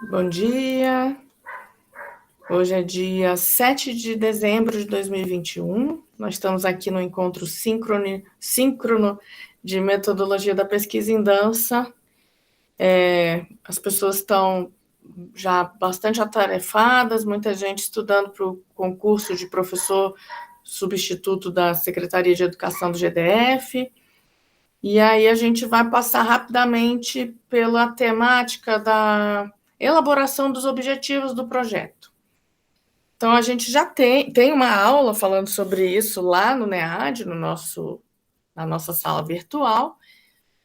Bom dia. Hoje é dia 7 de dezembro de 2021. Nós estamos aqui no encontro síncrono de metodologia da pesquisa em dança. As pessoas estão já bastante atarefadas, muita gente estudando para o concurso de professor substituto da Secretaria de Educação do GDF. E aí a gente vai passar rapidamente pela temática da elaboração dos objetivos do projeto. Então, a gente já tem uma aula falando sobre isso lá no NEAD, na nossa sala virtual,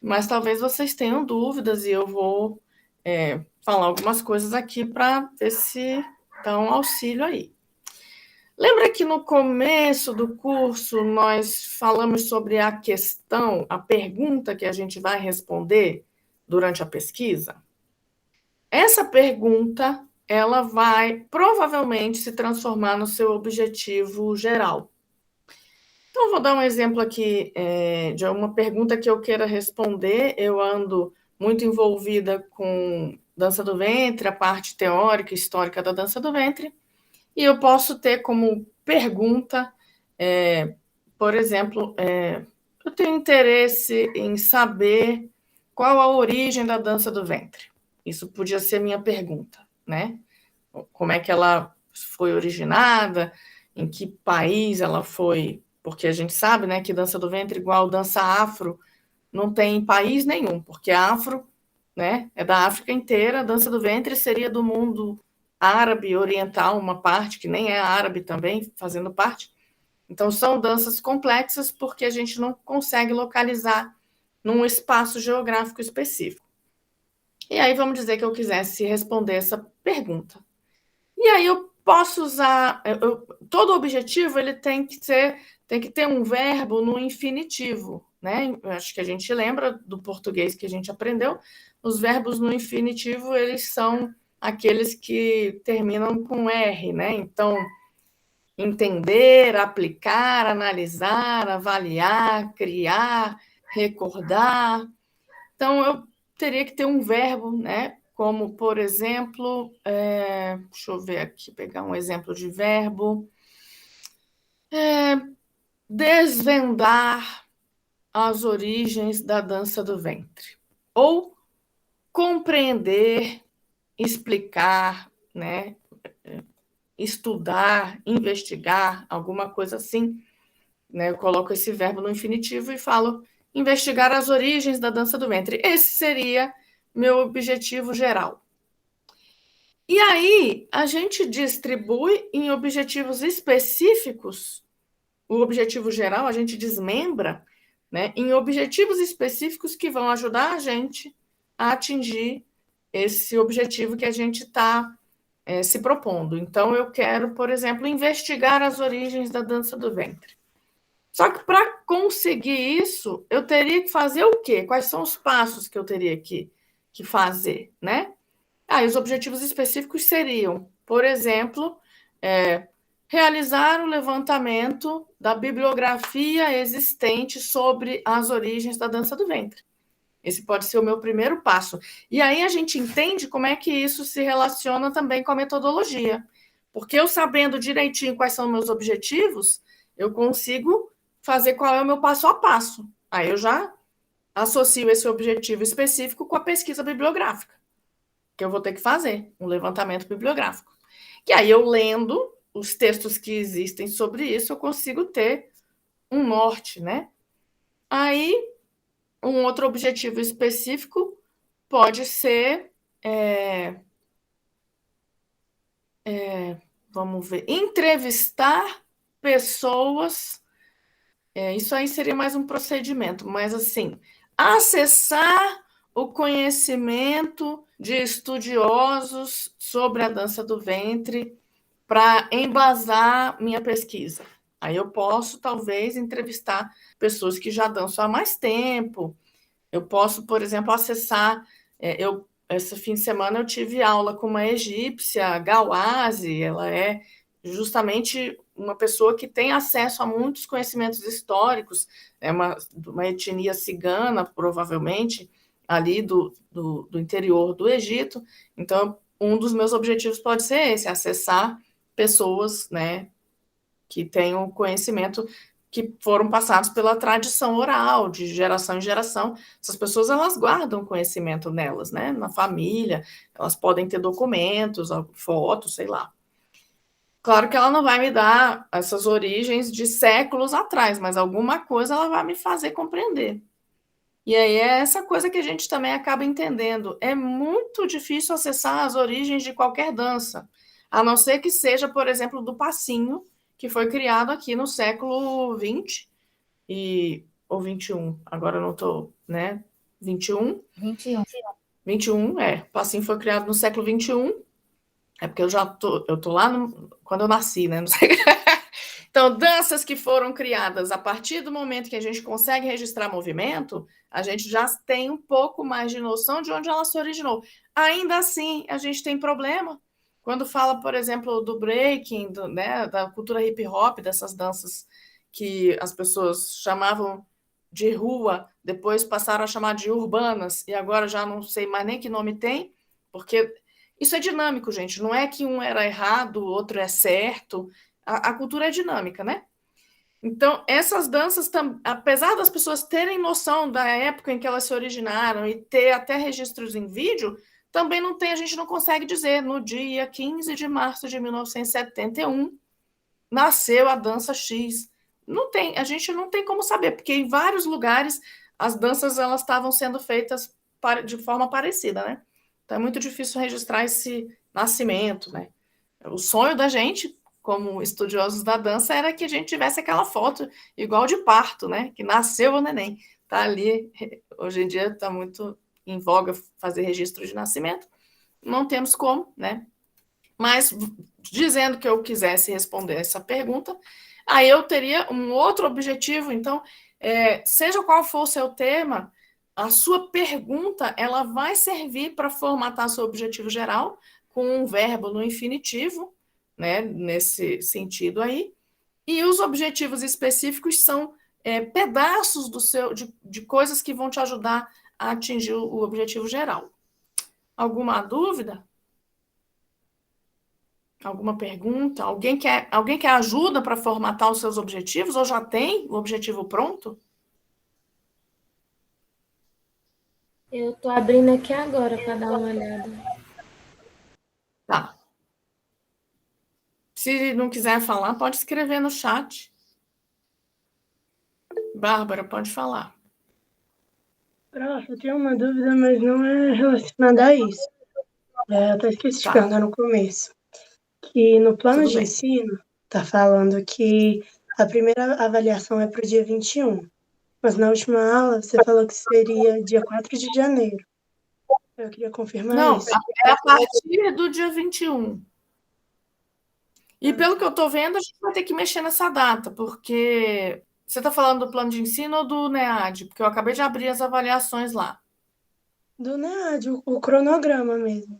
mas talvez vocês tenham dúvidas e eu vou falar algumas coisas aqui para ver se dá um auxílio aí. Lembra que no começo do curso nós falamos sobre a questão, a pergunta que a gente vai responder durante a pesquisa? Essa pergunta, ela vai provavelmente se transformar no seu objetivo geral. Então, vou dar um exemplo aqui de uma pergunta que eu queira responder. Eu ando muito envolvida com dança do ventre, a parte teórica e histórica da dança do ventre, e eu posso ter como pergunta, por exemplo, eu tenho interesse em saber qual a origem da dança do ventre. Isso podia ser minha pergunta, né? Como é que ela foi originada, em que país ela foi, porque a gente sabe, né, que dança do ventre igual dança afro não tem em país nenhum, porque afro, né, é da África inteira, a dança do ventre seria do mundo árabe, oriental, uma parte que nem é árabe também, fazendo parte. Então, são danças complexas porque a gente não consegue localizar num espaço geográfico específico. E aí, vamos dizer que eu quisesse responder essa pergunta. E aí, eu posso usar... todo objetivo ele tem que ter um verbo no infinitivo, né? Eu acho que a gente lembra do português que a gente aprendeu. Os verbos no infinitivo, eles são aqueles que terminam com R, né? Então, entender, aplicar, analisar, avaliar, criar, recordar. Então, eu teria que ter um verbo, né? Como, por exemplo, deixa eu ver aqui, pegar um exemplo de verbo. Desvendar as origens da dança do ventre. Ou compreender, explicar, né? Estudar, investigar, alguma coisa assim. Né? Eu coloco esse verbo no infinitivo e falo investigar as origens da dança do ventre. Esse seria meu objetivo geral. E aí, a gente distribui em objetivos específicos. O objetivo geral a gente desmembra, né, em objetivos específicos que vão ajudar a gente a atingir esse objetivo que a gente está se propondo. Então, eu quero, por exemplo, investigar as origens da dança do ventre. Só que para conseguir isso, eu teria que fazer o quê? Quais são os passos que eu teria que fazer, né? Os objetivos específicos seriam, por exemplo, realizar o levantamento da bibliografia existente sobre as origens da dança do ventre. Esse pode ser o meu primeiro passo. E aí a gente entende como é que isso se relaciona também com a metodologia. Porque eu sabendo direitinho quais são meus objetivos, eu consigo fazer qual é o meu passo a passo. Aí eu já associo esse objetivo específico com a pesquisa bibliográfica, que eu vou ter que fazer, um levantamento bibliográfico. Que aí eu lendo os textos que existem sobre isso, eu consigo ter um norte, né? Aí, um outro objetivo específico pode ser, vamos ver, entrevistar pessoas. Isso aí seria mais um procedimento, mas assim, acessar o conhecimento de estudiosos sobre a dança do ventre para embasar minha pesquisa. Aí eu posso, talvez, entrevistar pessoas que já dançam há mais tempo. Eu posso, por exemplo, acessar... esse fim de semana eu tive aula com uma egípcia, Gawazi, ela é justamente uma pessoa que tem acesso a muitos conhecimentos históricos, é uma etnia cigana, provavelmente, ali do interior do Egito. Então, um dos meus objetivos pode ser esse, acessar pessoas, né, que tenham conhecimento, que foram passados pela tradição oral, de geração em geração. Essas pessoas, elas guardam conhecimento nelas, né, na família, elas podem ter documentos, fotos, sei lá. Claro que ela não vai me dar essas origens de séculos atrás, mas alguma coisa ela vai me fazer compreender. E aí é essa coisa que a gente também acaba entendendo. É muito difícil acessar as origens de qualquer dança, a não ser que seja, por exemplo, do passinho, que foi criado aqui no século XX ou 21. Agora eu não estou, né? 21. 21. 21, o passinho foi criado no século 21. É porque eu tô lá quando eu nasci, né? Não sei. Então, danças que foram criadas a partir do momento que a gente consegue registrar movimento, a gente já tem um pouco mais de noção de onde ela se originou. Ainda assim, a gente tem problema quando fala, por exemplo, do breaking, né, da cultura hip hop, dessas danças que as pessoas chamavam de rua, depois passaram a chamar de urbanas, e agora já não sei mais nem que nome tem, porque isso é dinâmico, gente. Não é que um era errado, o outro é certo. A cultura é dinâmica, né? Então, essas danças, apesar das pessoas terem noção da época em que elas se originaram e ter até registros em vídeo, também não tem, a gente não consegue dizer, no dia 15 de março de 1971, nasceu a dança X. Não tem, a gente não tem como saber, porque em vários lugares as danças elas estavam sendo feitas de forma parecida, né? Então é muito difícil registrar esse nascimento, né? O sonho da gente, como estudiosos da dança, era que a gente tivesse aquela foto igual de parto, né? Que nasceu o neném. Tá ali, hoje em dia está muito em voga fazer registro de nascimento. Não temos como, né? Mas dizendo que eu quisesse responder essa pergunta, aí eu teria um outro objetivo. Então, seja qual for o seu tema, a sua pergunta ela vai servir para formatar seu objetivo geral com um verbo no infinitivo, né, nesse sentido aí. E os objetivos específicos são pedaços de coisas que vão te ajudar a atingir o objetivo geral. Alguma dúvida? Alguma pergunta? Alguém quer ajuda para formatar os seus objetivos ou já tem o objetivo pronto? Eu tô abrindo aqui agora para dar uma olhada. Tá. Se não quiser falar, pode escrever no chat. Bárbara, pode falar. Prof, eu tenho uma dúvida, mas não é relacionada a isso. Eu até esqueci de perguntar no começo. Que no plano Tudo de bem. ensino, tá falando que a primeira avaliação é para o dia 21. Mas na última aula você falou que seria dia 4 de janeiro. Eu queria confirmar Não, isso. é a partir do dia 21. E pelo que eu estou vendo, a gente vai ter que mexer nessa data, porque você está falando do plano de ensino ou do NEAD? Porque eu acabei de abrir as avaliações lá. Do NEAD, o cronograma mesmo.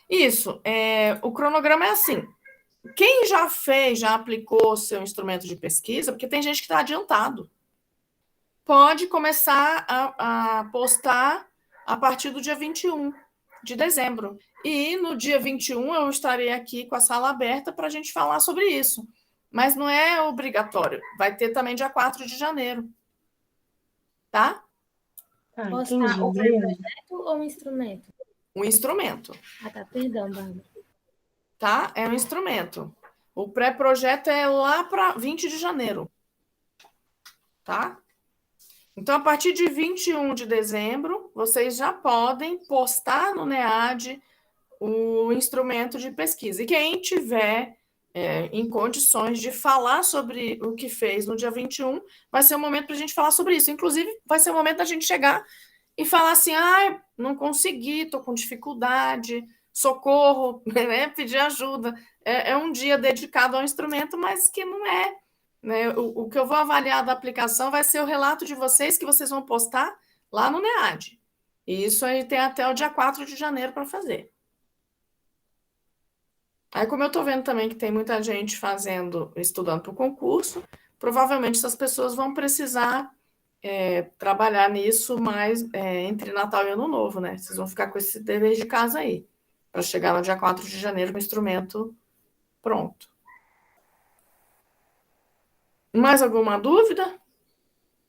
Isso, o cronograma é assim. Quem já fez, já aplicou o seu instrumento de pesquisa, porque tem gente que está adiantado, pode começar a postar a partir do dia 21 de dezembro. E no dia 21 eu estarei aqui com a sala aberta para a gente falar sobre isso. Mas não é obrigatório. Vai ter também dia 4 de janeiro. Tá? Tá, Postar entendi. o projeto ou o instrumento? Um instrumento. Ah, tá. Perdão, Bárbara. Tá? É um instrumento. O pré-projeto é lá para 20 de janeiro. Tá? Então, a partir de 21 de dezembro, vocês já podem postar no NEAD o instrumento de pesquisa. E quem tiver em condições de falar sobre o que fez no dia 21, vai ser o momento para a gente falar sobre isso. Inclusive, vai ser o momento da gente chegar e falar assim: ah, não consegui, estou com dificuldade, socorro, né? Pedir ajuda. É um dia dedicado ao instrumento, mas que não é. Né? O que eu vou avaliar da aplicação vai ser o relato de vocês que vocês vão postar lá no NEAD. E isso aí tem até o dia 4 de janeiro para fazer. Aí, como eu estou vendo também que tem muita gente estudando para o concurso, provavelmente essas pessoas vão precisar trabalhar nisso mais entre Natal e Ano Novo, né? Vocês vão ficar com esse dever de casa aí. para chegar no dia 4 de janeiro com o instrumento pronto. Mais alguma dúvida?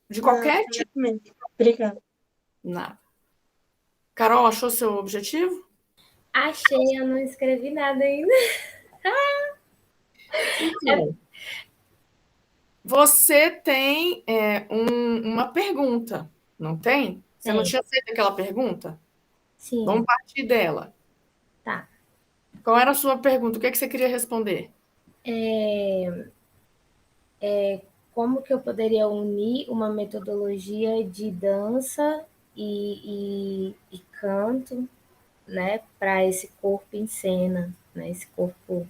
De qualquer tipo? Obrigada. Nada. Carol, achou seu objetivo? Achei, eu não escrevi nada ainda. Então, você tem uma pergunta, não tem? Você não tinha feito aquela pergunta? Sim. Vamos partir dela. Tá. Qual era a sua pergunta? O que você queria responder? Como que eu poderia unir uma metodologia de dança e canto, né, para esse corpo em cena, né, esse corpo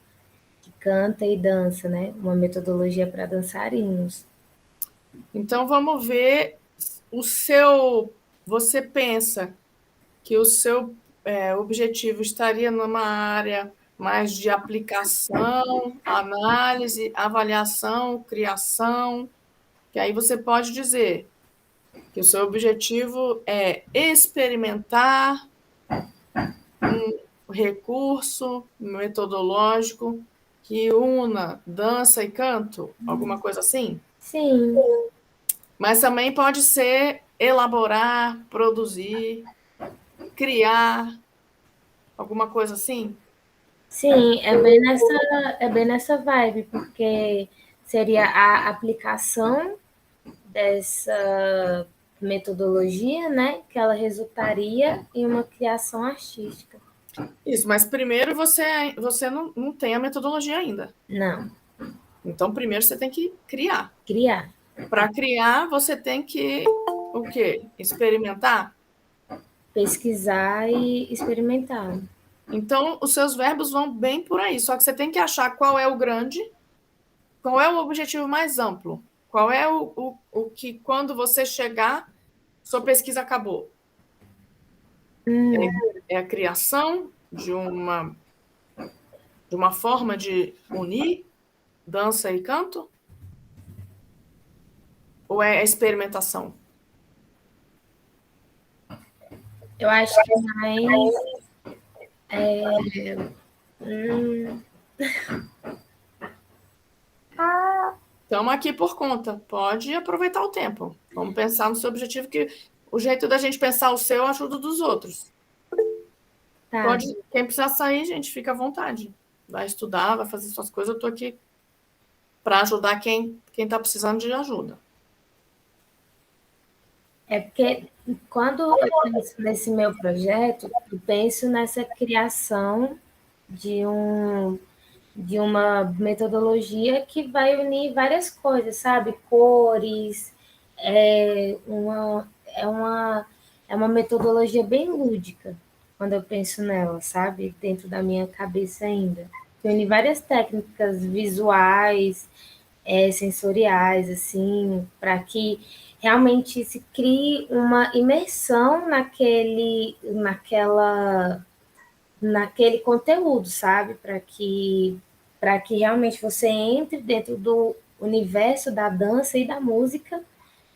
que canta e dança, né, uma metodologia para dançarinos. Então, vamos ver você pensa que o seu objetivo estaria numa área mais de aplicação, análise, avaliação, criação, que aí você pode dizer que o seu objetivo é experimentar um recurso metodológico que una dança e canto, alguma coisa assim? Sim. Mas também pode ser elaborar, produzir, criar, alguma coisa assim? Sim, é bem nessa vibe, porque seria a aplicação dessa metodologia, né, que ela resultaria em uma criação artística. Isso, mas primeiro você não tem a metodologia ainda. Não, Então, primeiro você tem que criar. criar. Para criar, você tem que o quê? Experimentar? Pesquisar e experimentar. Então, os seus verbos vão bem por aí. Só que você tem que achar qual é o grande, qual é o objetivo mais amplo, qual é o que, quando você chegar, sua pesquisa acabou. É a criação de uma forma de unir dança e canto? Ou é a experimentação? Eu acho que é mais. Estamos aqui por conta. Pode aproveitar o tempo. Vamos pensar no seu objetivo, que o jeito da gente pensar o seu ajuda dos outros. Tá. Pode, quem precisar sair, gente, fica à vontade. Vai estudar, vai fazer suas coisas. Eu estou aqui para ajudar quem está precisando de ajuda. É porque quando eu penso nesse meu projeto, eu penso nessa criação de de uma metodologia que vai unir várias coisas, sabe? Cores, é uma metodologia bem lúdica quando eu penso nela, sabe? Dentro da minha cabeça ainda. Que une várias técnicas visuais, sensoriais, assim, para que realmente se crie uma imersão naquele conteúdo, sabe? Para que realmente você entre dentro do universo da dança e da música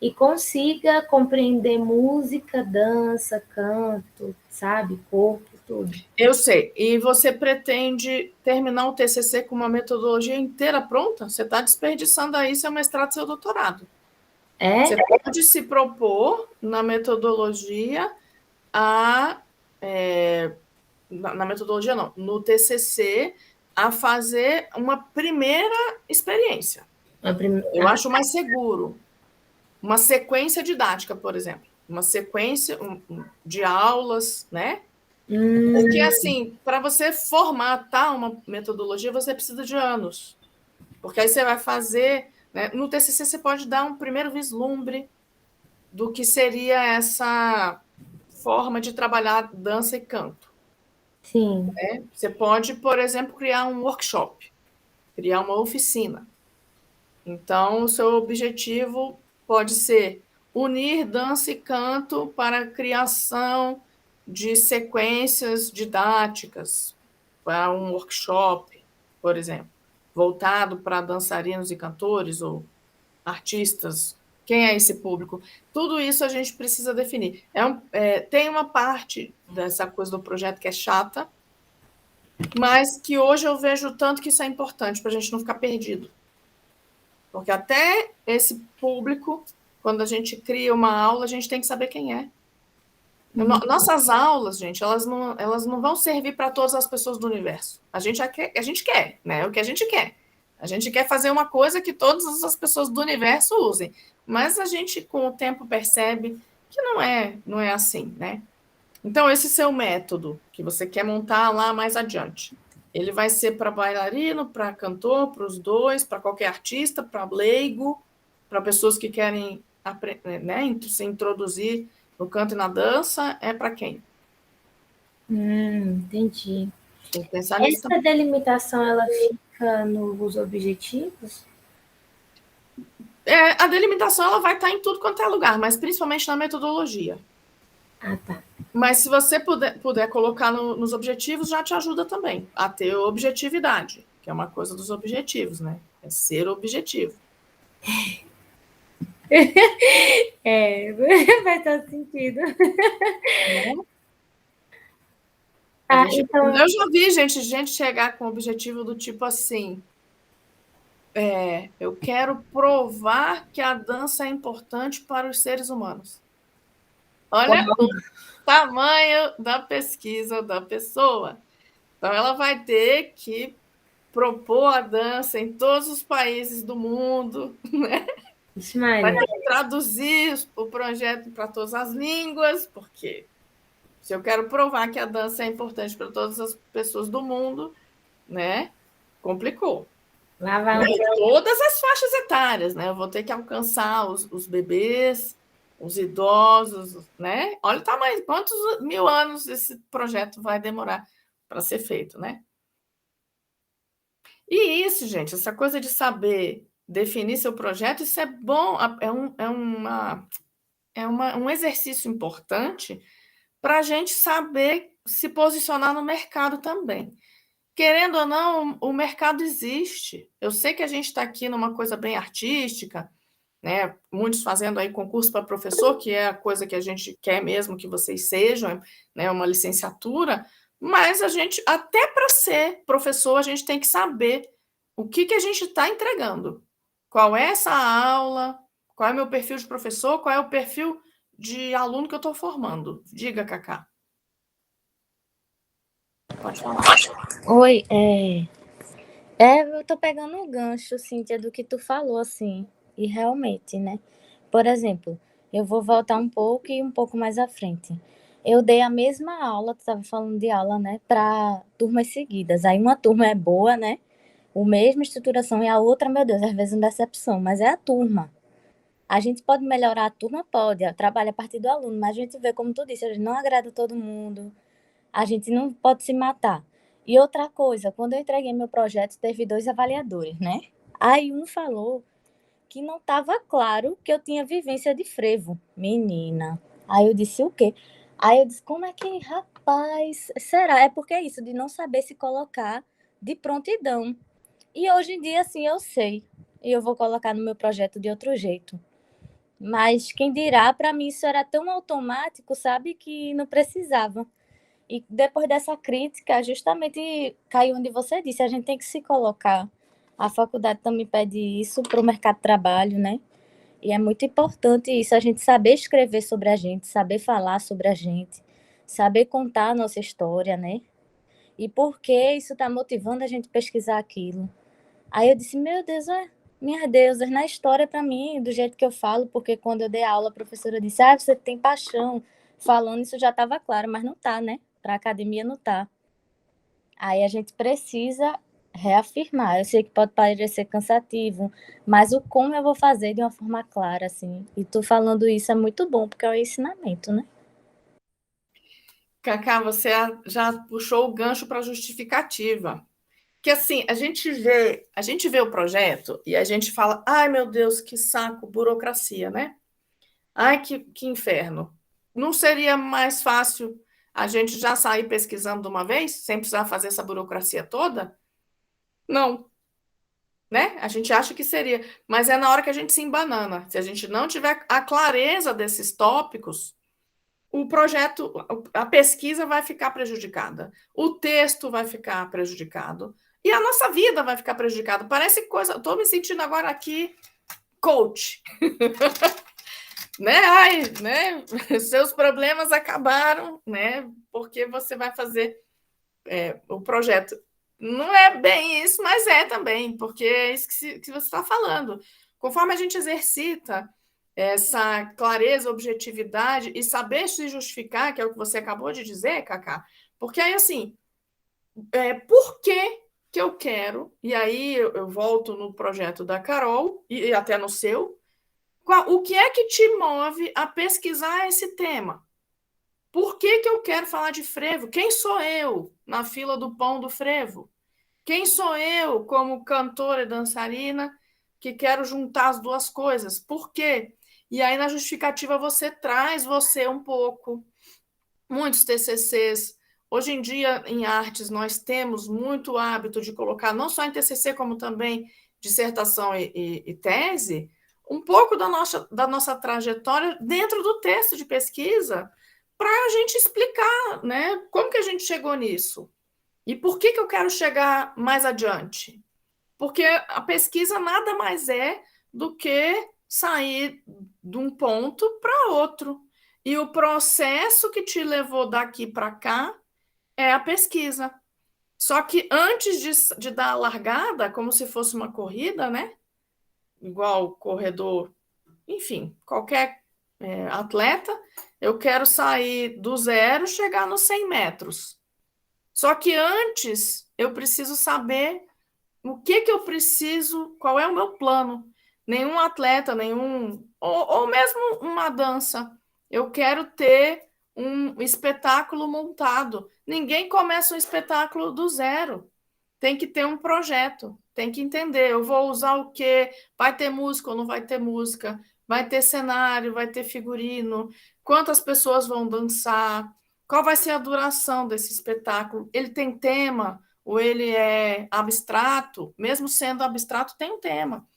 e consiga compreender música, dança, canto, sabe? Corpo, tudo. Eu sei. E você pretende terminar o TCC com uma metodologia inteira pronta? Você está desperdiçando aí seu mestrado e seu doutorado. Você pode se propor na metodologia na metodologia não, no TCC, a fazer uma primeira experiência. Eu acho mais seguro. Uma sequência didática, por exemplo. Uma sequência de aulas, né? Porque, assim, para você formatar uma metodologia, você precisa de anos. Porque aí você vai fazer... Né? No TCC, você pode dar um primeiro vislumbre do que seria essa forma de trabalhar dança e canto. Sim. Né? Você pode, por exemplo, criar um workshop, criar uma oficina. Então, o seu objetivo pode ser unir dança e canto para a criação de sequências didáticas, para um workshop, por exemplo, voltado para dançarinos e cantores ou artistas. Quem é esse público? Tudo isso a gente precisa definir. Tem uma parte dessa coisa do projeto que é chata, mas que hoje eu vejo tanto que isso é importante para a gente não ficar perdido. Porque até esse público, quando a gente cria uma aula, a gente tem que saber quem é. Nossas aulas, gente, elas não vão servir para todas as pessoas do universo. A gente quer, né? O que a gente quer. A gente quer fazer uma coisa que todas as pessoas do universo usem. Mas a gente, com o tempo, percebe que não é assim, né? Então, esse seu método que você quer montar lá mais adiante, ele vai ser para bailarino, para cantor, para os dois, para qualquer artista, para leigo, para pessoas que querem né, se introduzir no canto e na dança, é para quem? Entendi. Tem que pensar nisso Essa também. delimitação, ela fica nos objetivos? A delimitação ela vai estar em tudo quanto é lugar, mas principalmente na metodologia. Ah, tá. Mas se você puder colocar nos objetivos, já te ajuda também a ter objetividade, que é uma coisa dos objetivos, né? É ser objetivo. Faz todo sentido. Eu já vi gente chegar com o objetivo do tipo assim, eu quero provar que a dança é importante para os seres humanos. Olha o tamanho da pesquisa da pessoa. Então, ela vai ter que propor a dança em todos os países do mundo, né? Vai ter que traduzir o projeto para todas as línguas, porque se eu quero provar que a dança é importante para todas as pessoas do mundo, né? Complicou. Lá vai Todas as faixas etárias, né? Eu vou ter que alcançar os bebês, os idosos, né? Olha o tamanho, quantos 1000 anos esse projeto vai demorar para ser feito, né? E isso, gente, essa coisa de saber definir seu projeto, isso é bom, um exercício importante para a gente saber se posicionar no mercado também. Querendo ou não, o mercado existe. Eu sei que a gente está aqui numa coisa bem artística, né? Muitos fazendo aí concurso para professor, que é a coisa que a gente quer mesmo que vocês sejam, né? Uma licenciatura, mas a gente, até para ser professor, a gente tem que saber o que a gente está entregando. Qual é essa aula? Qual é o meu perfil de professor? Qual é o perfil de aluno que eu estou formando? Diga, Cacá. Pode falar. Oi, eu tô pegando um gancho, Cíntia, do que tu falou, assim, e realmente, né? Por exemplo, eu vou voltar um pouco e um pouco mais à frente. Eu dei a mesma aula, tu estava falando de aula, né, para turmas seguidas. Aí uma turma é boa, né? O mesma estruturação e a outra, meu Deus, às vezes uma decepção, mas é a turma. A gente pode melhorar a turma? Pode, trabalha a partir do aluno, mas a gente vê, como tu disse, a gente não agrada todo mundo, a gente não pode se matar. E outra coisa, quando eu entreguei meu projeto, teve 2 avaliadores, né? Aí um falou que não estava claro que eu tinha vivência de frevo. Menina. Aí eu disse, o quê? Aí eu disse, como é que, rapaz, será? É porque é isso, de não saber se colocar de prontidão. E hoje em dia, assim, eu sei. E eu vou colocar no meu projeto de outro jeito. Mas quem dirá, para mim isso era tão automático, sabe, que não precisava. E depois dessa crítica, justamente caiu onde você disse, a gente tem que se colocar. A faculdade também pede isso para o mercado de trabalho, né? E é muito importante isso, a gente saber escrever sobre a gente, saber falar sobre a gente, saber contar a nossa história, né? E por que isso está motivando a gente a pesquisar aquilo. Aí eu disse, meu Deus, minhas deusas, na história para mim, do jeito que eu falo, porque quando eu dei aula, a professora disse, você tem paixão. Falando isso já estava claro, mas não tá, né? Para a academia não tá. Aí a gente precisa reafirmar. Eu sei que pode parecer cansativo, mas o como eu vou fazer de uma forma clara, assim. E tu falando isso é muito bom, porque é um ensinamento, né? Cacá, você já puxou o gancho para a justificativa. Que assim, a gente vê o projeto e a gente fala, ai meu Deus, que saco, burocracia, né? Ai, que inferno. Não seria mais fácil a gente já sair pesquisando de uma vez, sem precisar fazer essa burocracia toda? Não, né? A gente acha que seria, mas é na hora que a gente se embanana. Se a gente não tiver a clareza desses tópicos, o projeto, a pesquisa vai ficar prejudicada, o texto vai ficar prejudicado e a nossa vida vai ficar prejudicada. Parece coisa, estou me sentindo agora aqui coach, né? Ai, né? Seus problemas acabaram, né? Porque você vai fazer o projeto. Não é bem isso, mas é também, porque é isso que você está falando. Conforme a gente exercita essa clareza, objetividade e saber se justificar, que é o que você acabou de dizer, Cacá, porque aí, assim, por que eu quero, e aí eu volto no projeto da Carol, e até no seu, o que é que te move a pesquisar esse tema? Por que eu quero falar de frevo? Quem sou eu na fila do pão do frevo? Quem sou eu como cantora e dançarina que quero juntar as duas coisas? Por quê? E aí na justificativa você traz você um pouco, muitos TCCs. Hoje em dia, em artes, nós temos muito hábito de colocar, não só em TCC, como também dissertação e tese, um pouco da nossa trajetória dentro do texto de pesquisa, para a gente explicar, né, como que a gente chegou nisso. E por que eu quero chegar mais adiante? Porque a pesquisa nada mais é do que sair de um ponto para outro. E o processo que te levou daqui para cá é a pesquisa. Só que antes de dar a largada, como se fosse uma corrida, né? Igual corredor, enfim, qualquer atleta, eu quero sair do zero e chegar nos 100 metros. Só que antes eu preciso saber o que eu preciso, qual é o meu plano. Nenhum atleta, ou mesmo uma dança. Eu quero ter um espetáculo montado. Ninguém começa um espetáculo do zero. Tem que ter um projeto, tem que entender. Eu vou usar o quê? Vai ter música ou não vai ter música? Vai ter cenário, vai ter figurino? Quantas pessoas vão dançar? Qual vai ser a duração desse espetáculo? Ele tem tema ou ele é abstrato? Mesmo sendo abstrato, tem um tema,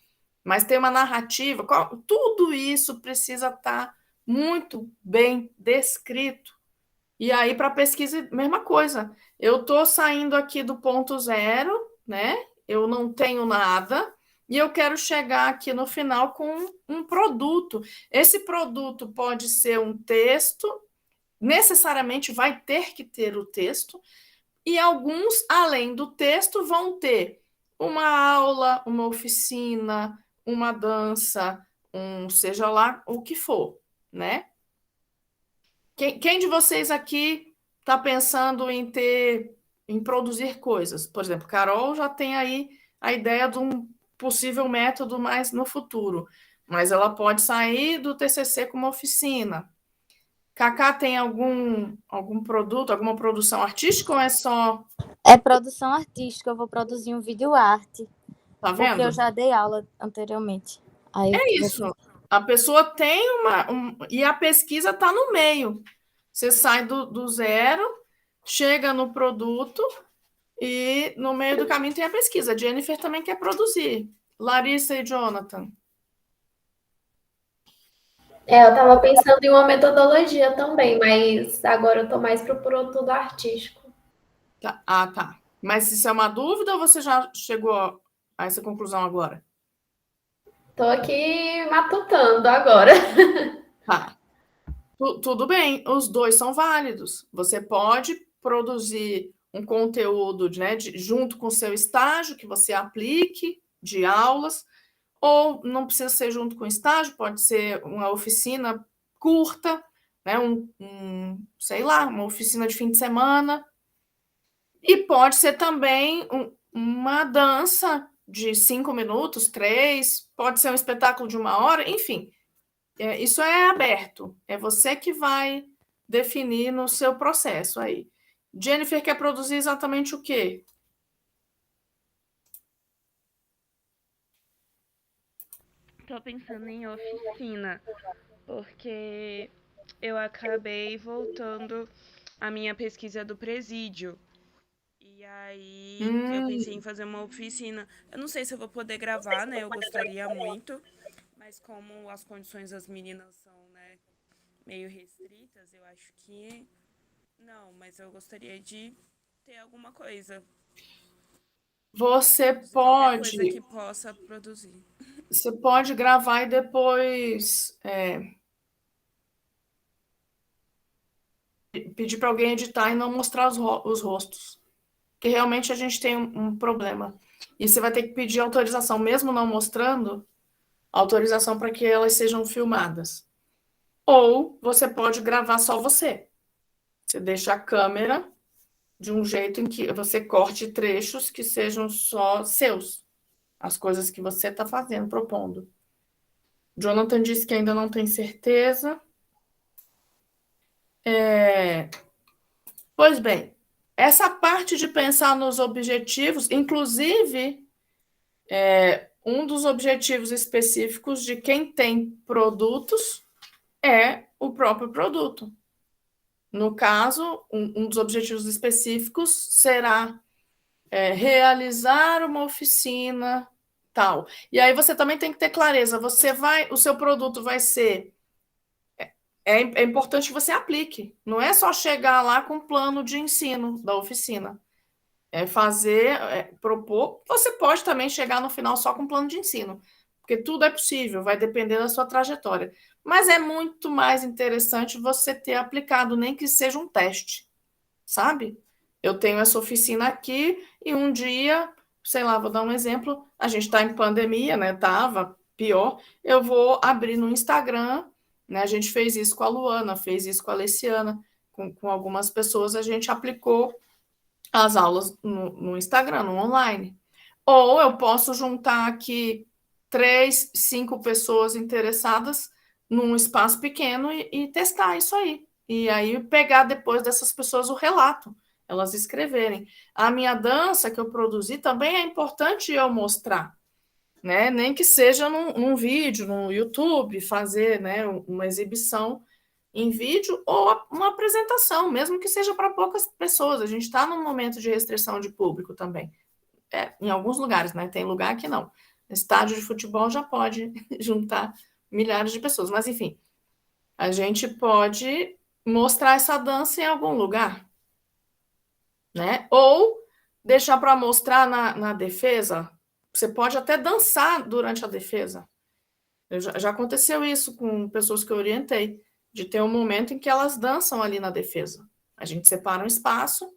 mas tem uma narrativa. Tudo isso precisa estar muito bem descrito. E aí, para pesquisa, mesma coisa. Eu estou saindo aqui do ponto zero, né? Eu não tenho nada, e eu quero chegar aqui no final com um produto. Esse produto pode ser um texto, necessariamente vai ter que ter o texto, e alguns, além do texto, vão ter uma aula, uma oficina, uma dança, seja lá o que for, né? Quem de vocês aqui está pensando em produzir coisas? Por exemplo, Carol já tem aí a ideia de um possível método mais no futuro, mas ela pode sair do TCC com uma oficina. Cacá tem algum produto, alguma produção artística ou é só... É produção artística, eu vou produzir um vídeo arte, Tá porque vendo? eu já dei aula anteriormente. Aí É isso. A pessoa tem e a pesquisa está no meio. Você sai do zero, chega no produto e no meio do caminho tem a pesquisa. A Jennifer também quer produzir. Larissa e Jonathan. Eu estava pensando em uma metodologia também, mas agora eu estou mais para o produto artístico. Tá. Ah, tá. Mas isso é uma dúvida ou você já chegou a essa conclusão agora? Estou aqui matutando agora. Tá. Tudo bem, os dois são válidos. Você pode produzir um conteúdo, né, junto com o seu estágio, que você aplique de aulas, ou não precisa ser junto com o estágio, pode ser uma oficina curta, né, sei lá, uma oficina de fim de semana, e pode ser também uma dança de 5 minutos, 3, pode ser um espetáculo de 1 hora, enfim. Isso é aberto, é você que vai definir no seu processo aí. Jennifer quer produzir exatamente o quê? Tô pensando em oficina, porque eu acabei voltando à minha pesquisa do presídio. E aí eu pensei em fazer uma oficina. Eu não sei se eu vou poder gravar, né? Eu gostaria muito, mas como as condições das meninas são, né, meio restritas, eu acho que não, mas eu gostaria de ter alguma coisa. Você Qualquer coisa pode, que possa produzir. você pode gravar e depois pedir para alguém editar e não mostrar os rostos. Porque realmente a gente tem um problema. E você vai ter que pedir autorização, mesmo não mostrando, autorização para que elas sejam filmadas. Ou você pode gravar só você. Você deixa a câmera de um jeito em que você corte trechos que sejam só seus, as coisas que você está fazendo, propondo. Jonathan disse que ainda não tem certeza. Pois bem, essa parte de pensar nos objetivos, inclusive, um dos objetivos específicos de quem tem produtos é o próprio produto. No caso, um dos objetivos específicos será realizar uma oficina tal. E aí você também tem que ter clareza. O seu produto vai ser. É importante que você aplique. Não é só chegar lá com o plano de ensino da oficina. Propor. Você pode também chegar no final só com plano de ensino, porque tudo é possível, vai depender da sua trajetória. Mas é muito mais interessante você ter aplicado, nem que seja um teste, sabe? Eu tenho essa oficina aqui e um dia, sei lá, vou dar um exemplo, a gente está em pandemia, né? Tava pior, eu vou abrir no Instagram, né? A gente fez isso com a Luana, fez isso com a Alessiana, com algumas pessoas, a gente aplicou as aulas no Instagram, no online. Ou eu posso juntar aqui 3, 5 pessoas interessadas num espaço pequeno e testar isso aí. E aí pegar depois dessas pessoas o relato, elas escreverem. A minha dança que eu produzi também é importante eu mostrar, né? Nem que seja num vídeo, no YouTube, fazer, né, uma exibição em vídeo ou uma apresentação, mesmo que seja para poucas pessoas. A gente está num momento de restrição de público também. Em alguns lugares, né? Tem lugar que não. Estádio de futebol já pode juntar milhares de pessoas, mas enfim, a gente pode mostrar essa dança em algum lugar, né? Ou deixar para mostrar na defesa. Você pode até dançar durante a defesa. Já aconteceu isso com pessoas que eu orientei, de ter um momento em que elas dançam ali na defesa. A gente separa um espaço,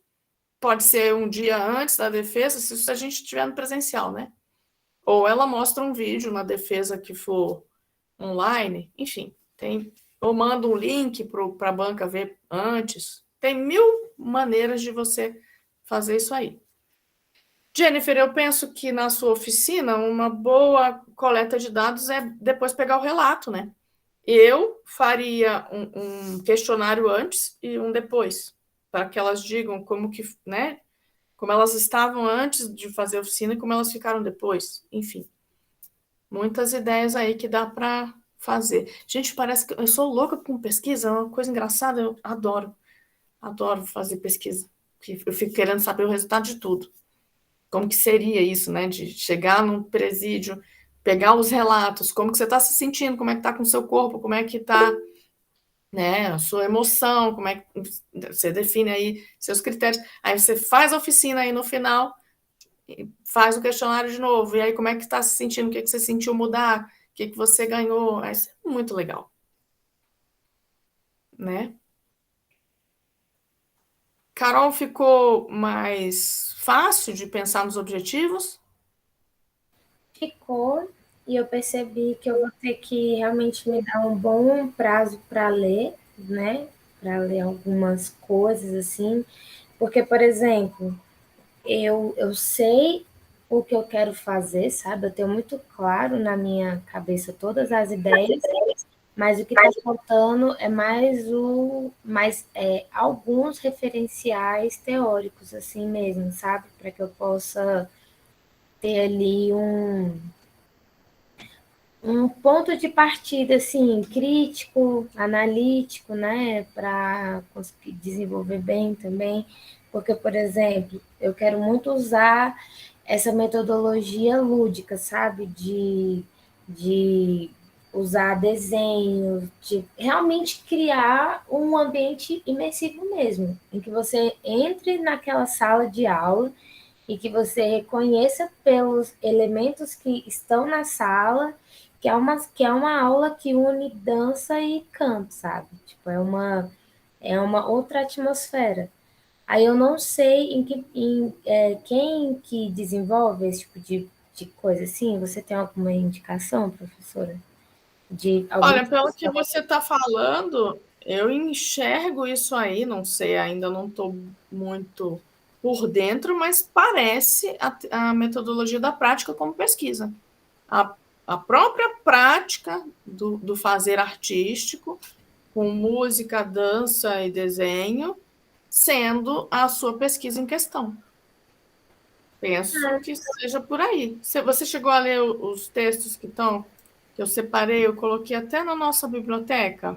pode ser um dia antes da defesa, se a gente estiver no presencial, né? Ou ela mostra um vídeo na defesa que for online, enfim, ou manda um link para a banca ver antes. Tem 1000 maneiras de você fazer isso aí. Jennifer, eu penso que na sua oficina uma boa coleta de dados é depois pegar o relato, né? Eu faria um questionário antes e um depois, para que elas digam como que, né? Como elas estavam antes de fazer a oficina e como elas ficaram depois. Enfim, muitas ideias aí que dá para fazer. Gente, parece que eu sou louca com pesquisa, é uma coisa engraçada, eu adoro fazer pesquisa. Eu fico querendo saber o resultado de tudo. Como que seria isso, né? De chegar num presídio, pegar os relatos, como que você está se sentindo, como é que está com o seu corpo, como é que está, né, a sua emoção, como é que você define aí seus critérios. Aí você faz a oficina aí no final, faz o questionário de novo, e aí como é que está se sentindo, o que você sentiu mudar, o que você ganhou. Isso é muito legal, né? Carol, ficou mais fácil de pensar nos objetivos? Ficou, e eu percebi que eu vou ter que realmente me dar um bom prazo para ler, né? Para ler algumas coisas assim, porque, por exemplo, eu sei o que eu quero fazer, sabe? Eu tenho muito claro na minha cabeça todas as ideias, mas o que está faltando é alguns referenciais teóricos, assim mesmo, sabe? Para que eu possa ter ali um ponto de partida assim crítico, analítico, né, para conseguir desenvolver bem também, porque, por exemplo, eu quero muito usar essa metodologia lúdica, sabe, de usar desenhos, de realmente criar um ambiente imersivo mesmo, em que você entre naquela sala de aula e que você reconheça pelos elementos que estão na sala que é uma aula que une dança e canto, sabe? Tipo, é uma outra atmosfera. Aí eu não sei quem que desenvolve esse tipo de coisa assim. Você tem alguma indicação, professora? De alguma Olha, pelo que pessoa? você está falando, eu enxergo isso aí, não sei, ainda não estou muito por dentro, mas parece a metodologia da prática como pesquisa. A, a própria prática do fazer artístico, com música, dança e desenho, sendo a sua pesquisa em questão. Penso que seja por aí. Você chegou a ler os textos que eu separei, eu coloquei até na nossa biblioteca?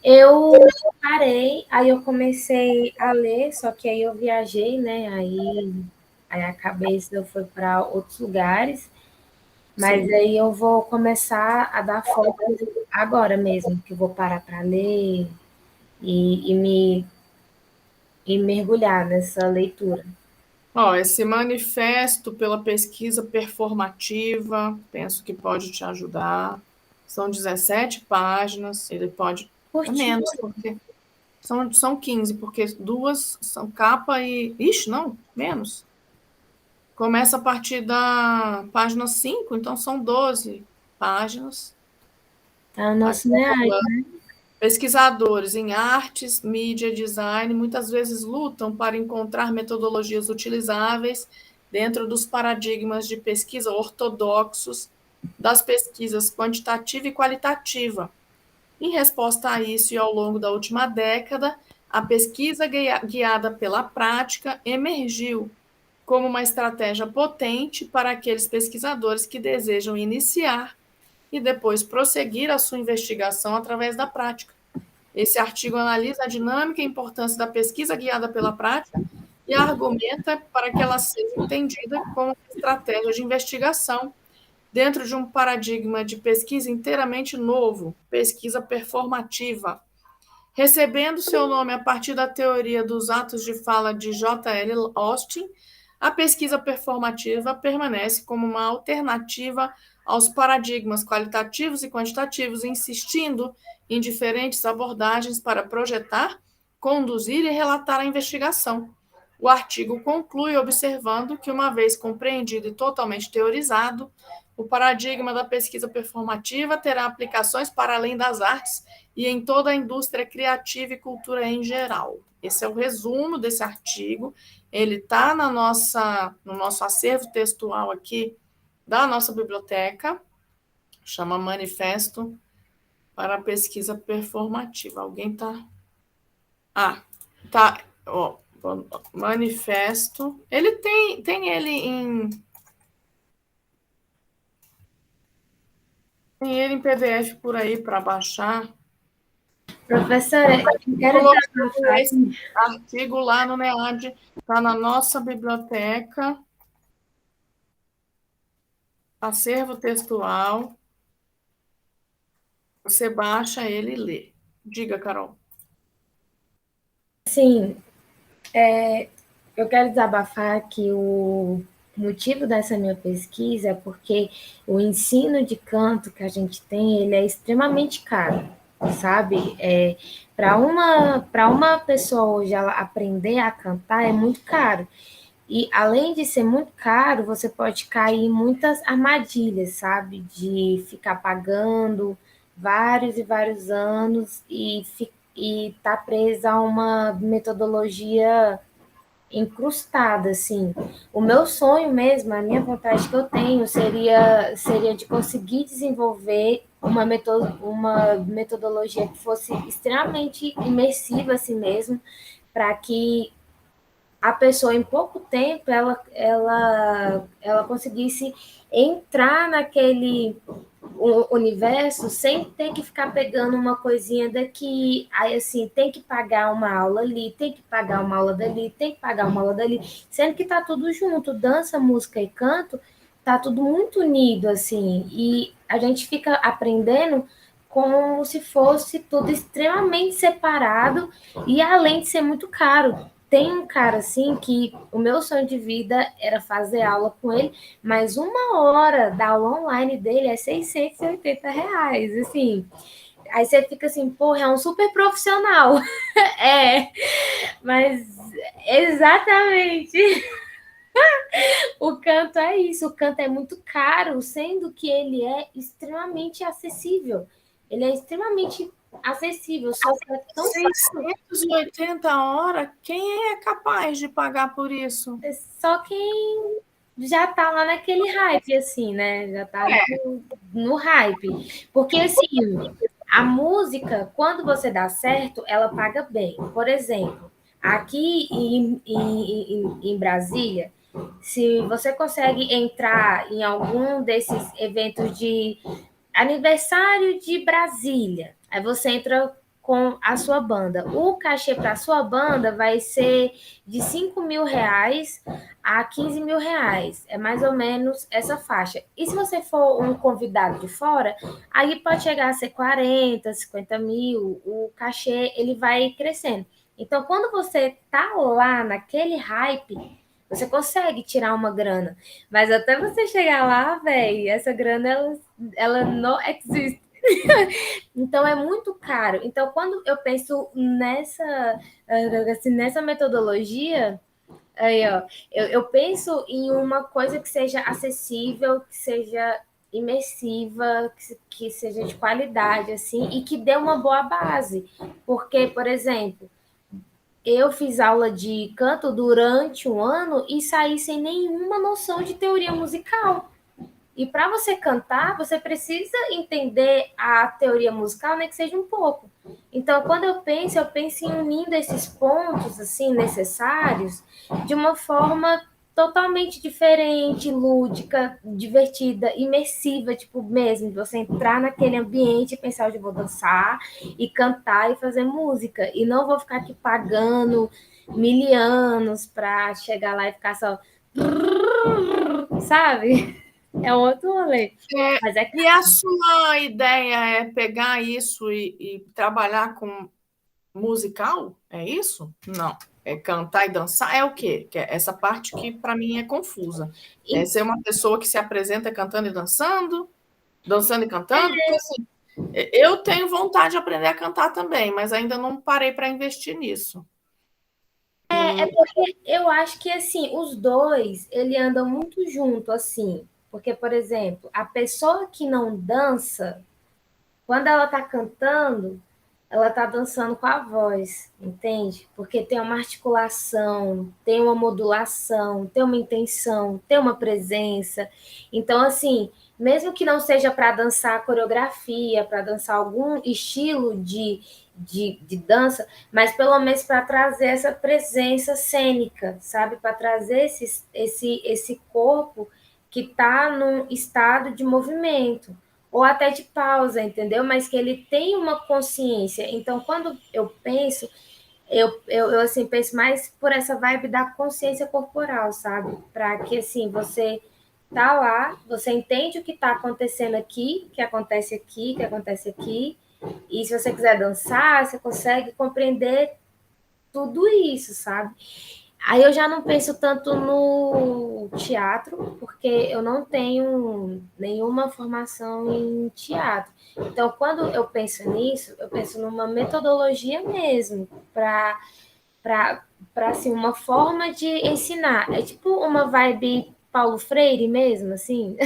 Eu parei, aí eu comecei a ler, só que aí eu viajei, né? Aí a cabeça foi para outros lugares, mas Sim. aí eu vou começar a dar foco agora mesmo, que eu vou parar para ler e e mergulhar nessa leitura. Ó, esse manifesto pela pesquisa performativa, penso que pode te ajudar. São 17 páginas, ele pode. É Curti. menos, porque são 15, porque duas são capa e. Ixi, não, menos. Começa a partir da página 5, então são 12 páginas. Tá no nosso Aqui tá NEAD. falando. Pesquisadores em artes, mídia, design, muitas vezes lutam para encontrar metodologias utilizáveis dentro dos paradigmas de pesquisa ortodoxos das pesquisas quantitativa e qualitativa. Em resposta a isso, e ao longo da última década, a pesquisa guiada pela prática emergiu como uma estratégia potente para aqueles pesquisadores que desejam iniciar e depois prosseguir a sua investigação através da prática. Esse artigo analisa a dinâmica e importância da pesquisa guiada pela prática e argumenta para que ela seja entendida como uma estratégia de investigação dentro de um paradigma de pesquisa inteiramente novo, pesquisa performativa. Recebendo seu nome a partir da teoria dos atos de fala de J. L. Austin, a pesquisa performativa permanece como uma alternativa aos paradigmas qualitativos e quantitativos, insistindo em diferentes abordagens para projetar, conduzir e relatar a investigação. O artigo conclui observando que, uma vez compreendido e totalmente teorizado, o paradigma da pesquisa performativa terá aplicações para além das artes e em toda a indústria criativa e cultura em geral. Esse é o resumo desse artigo. Ele está no nosso acervo textual aqui da nossa biblioteca, chama Manifesto para a Pesquisa Performativa. Alguém está. Ah, tá. Ó, manifesto. Ele tem ele em PDF por aí para baixar. Professora, eu quero Colocando desabafar esse aqui. artigo lá no NEAD, está na nossa biblioteca, acervo textual. Você baixa ele e lê. Diga, Carol. Sim, eu quero desabafar que o motivo dessa minha pesquisa é porque o ensino de canto que a gente tem, ele é extremamente caro, sabe? Para uma pessoa hoje ela aprender a cantar é muito caro. E além de ser muito caro, você pode cair em muitas armadilhas, sabe? De ficar pagando vários e vários anos e tá presa a uma metodologia incrustada, assim. O meu sonho mesmo, a minha vontade que eu tenho seria de conseguir desenvolver uma metodologia que fosse extremamente imersiva, assim mesmo, para que a pessoa em pouco tempo ela conseguisse entrar naquele universo sem ter que ficar pegando uma coisinha daqui, aí assim, tem que pagar uma aula ali, tem que pagar uma aula dali, tem que pagar uma aula dali, sendo que tá tudo junto, dança, música e canto, tá tudo muito unido, assim, e a gente fica aprendendo como se fosse tudo extremamente separado e além de ser muito caro. Tem um cara assim que o meu sonho de vida era fazer aula com ele, mas 1 hora da aula online dele é R$ 680, assim. Aí você fica assim, porra, é um super profissional. É, mas exatamente. O canto é isso, o canto é muito caro, sendo que ele é extremamente acessível. Ele é extremamente acessível, só que é tão 680 horas? Quem é capaz de pagar por isso? só quem já tá lá naquele hype, assim, né? Já tá no hype. Porque, assim, a música, quando você dá certo, ela paga bem. Por exemplo, aqui em Brasília, se você consegue entrar em algum desses eventos de aniversário de Brasília, aí você entra com a sua banda. O cachê para a sua banda vai ser de R$ 5.000 a R$ 15.000. É mais ou menos essa faixa. E se você for um convidado de fora, aí pode chegar a ser 40, 50 mil. O cachê ele vai crescendo. Então, quando você tá lá naquele hype, você consegue tirar uma grana. Mas até você chegar lá, velho, essa grana ela não existe. Então é muito caro. Então, quando eu penso nessa metodologia, aí, ó, eu penso em uma coisa que seja acessível, que seja imersiva, que seja de qualidade, assim, e que dê uma boa base. Porque, por exemplo, eu fiz aula de canto durante 1 ano e saí sem nenhuma noção de teoria musical. E para você cantar, você precisa entender a teoria musical, nem que seja um pouco. Então, quando eu penso em unindo esses pontos assim necessários de uma forma totalmente diferente, lúdica, divertida, imersiva, tipo mesmo, de você entrar naquele ambiente e pensar, hoje eu vou dançar e cantar e fazer música. E não vou ficar aqui pagando milianos para chegar lá e ficar só... Sabe? É outro rolê. Mas é E a sua ideia é pegar isso e trabalhar com musical? É isso? Não. É cantar e dançar? É o quê? Que é essa parte que para mim é confusa. É ser uma pessoa que se apresenta cantando e dançando e cantando? Porque assim, eu tenho vontade de aprender a cantar também, mas ainda não parei para investir nisso. porque eu acho que assim, os dois, ele andam muito junto assim. Porque, por exemplo, a pessoa que não dança, quando ela tá cantando, ela tá dançando com a voz, entende? Porque tem uma articulação, tem uma modulação, tem uma intenção, tem uma presença. Então, assim, mesmo que não seja para dançar coreografia, para dançar algum estilo de dança, mas pelo menos para trazer essa presença cênica, sabe? Para trazer esse corpo que está num estado de movimento ou até de pausa, entendeu? Mas que ele tem uma consciência. Então, quando eu penso, eu assim, penso mais por essa vibe da consciência corporal, sabe? Para que, assim, você tá lá, você entende o que está acontecendo aqui, que acontece aqui, que acontece aqui, e se você quiser dançar, você consegue compreender tudo isso, sabe? Aí eu já não penso tanto no teatro, porque eu não tenho nenhuma formação em teatro. Então, quando eu penso nisso, eu penso numa metodologia mesmo, para assim, uma forma de ensinar. É tipo uma vibe Paulo Freire mesmo, assim.